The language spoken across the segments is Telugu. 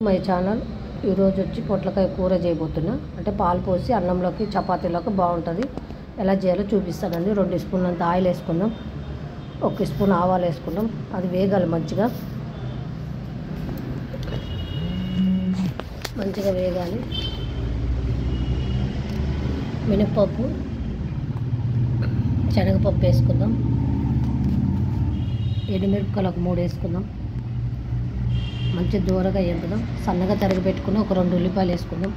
మై ఛానల్ ఈరోజు వచ్చి పొట్లకాయ కూర చేయబోతున్నా. అంటే పాలు పోసి అన్నంలోకి చపాతీలోకి బాగుంటుంది. ఎలా చేయాలో చూపిస్తానండి. 2 స్పూన్లంత ఆయిల్ వేసుకుందాం. 1 స్పూన్ ఆవాలు వేసుకుందాం. అది వేగాలి మంచిగా వేగాలి. మినపప్పు, శనగపప్పు వేసుకుందాం. ఎండుమిరపకాయలు ఒక 3 వేసుకుందాం. మంచి దూరగా వేపుదాం. సన్నగా తరిగి పెట్టుకుని ఒక 2 ఉల్లిపాయలు వేసుకుందాం.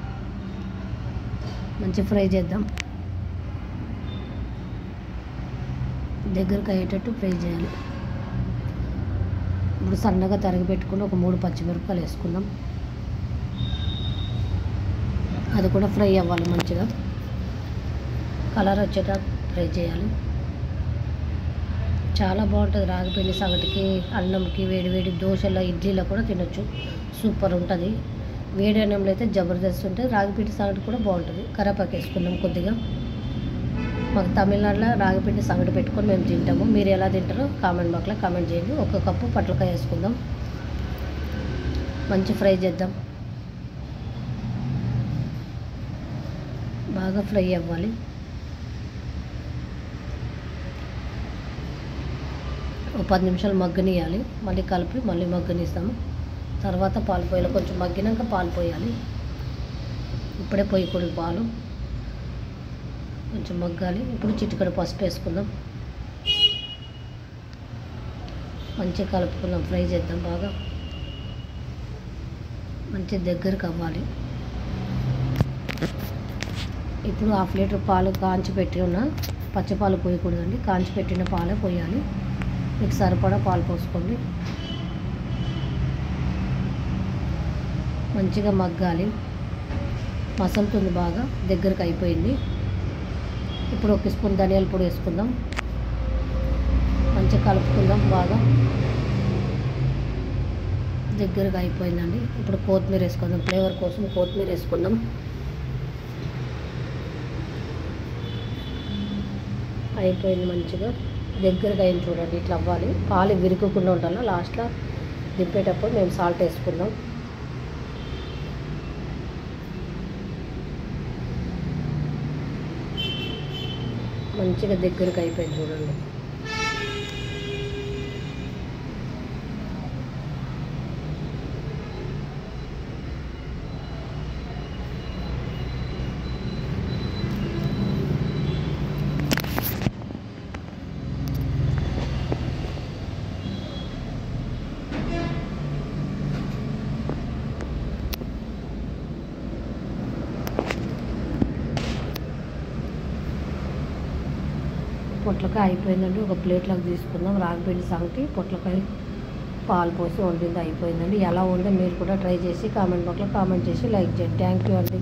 మంచి ఫ్రై చేద్దాం. దగ్గరకు అయ్యేటట్టు ఫ్రై చేయాలి. ఇప్పుడు సన్నగా తరిగి పెట్టుకుని ఒక 3 పచ్చిమిరపకాయలు వేసుకుందాం. అది కూడా ఫ్రై అవ్వాలి. మంచిగా కలర్ వచ్చేటట్టు ఫ్రై చేయాలి. చాలా బాగుంటుంది. రాగిపిండి సంగటికి, అన్నంకి, వేడి వేడి దోశలో, ఇడ్లీలో కూడా తినొచ్చు. సూపర్ ఉంటుంది. వేడి అన్నంలో అయితే జబర్దస్త్ ఉంటుంది. రాగిపిండి సంగటి కూడా బాగుంటుంది. కరివేపాకు వేసుకుందాం కొద్దిగా. మాకు తమిళనాడులో రాగిపిండి సంగటి పెట్టుకొని మేము తింటాము. మీరు ఎలా తింటారో కామెంట్ బాక్స్లో కామెంట్ చేయండి. 1 కప్పు పొట్లకాయ వేసుకుందాం. మంచి ఫ్రై చేద్దాం. బాగా ఫ్రై అవ్వాలి. ఒక 10 నిమిషాలు మగ్గనియాలి. మళ్ళీ కలిపి మళ్ళీ మగ్గనిస్తాము. తర్వాత పాలు పోయాలి. కొంచెం మగ్గినాక పాలు పోయాలి. ఇప్పుడే పోయకూడదు. పాలు కొంచెం మగ్గాలి. ఇప్పుడు చిటికెడు పసుపు వేసుకుందాం. మంచిగా కలుపుకుందాం. ఫ్రై చేద్దాం. బాగా మంచి దగ్గరికి అవ్వాలి. ఇప్పుడు 1/2 లీటర్ పాలు కాంచి పెట్టి ఉన్న, పచ్చిపాలు పోయకూడదండి. కాంచి పెట్టిన పాలే పోయాలి. మీకు సరిపడా పాలు పోసుకోండి. మంచిగా మగ్గాలి. మసలుతుంది. బాగా దగ్గరకు అయిపోయింది. ఇప్పుడు 1 స్పూన్ ధనియాల పొడి వేసుకుందాం. మంచిగా కలుపుకుందాం. బాగా దగ్గరకు అయిపోయిందండి. ఇప్పుడు కొత్తిమీర వేసుకుందాం. ఫ్లేవర్ కోసం కొత్తిమీర వేసుకుందాం. అయిపోయింది. మంచిగా దగ్గరగా అయింది. చూడండి, ఇట్లా అవ్వాలి. పాలు విరుక్కుండా ఉండాలి. లాస్ట్లో దింపేటప్పుడు మేము సాల్ట్ వేసుకుందాం. మంచిగా దగ్గరకు అయిపోయింది. చూడండి, పొట్లకాయ అయిపోయిందండి. ఒక ప్లేట్లోకి తీసుకుందాం. రాగిపిండి సంగటి పొట్లకాయ పాలు పోసి వండింది అయిపోయిందండి. ఎలా ఉందో మీరు కూడా ట్రై చేసి కామెంట్ బాక్స్లో కామెంట్ చేసి లైక్ చేయండి. థ్యాంక్ యూ అండి.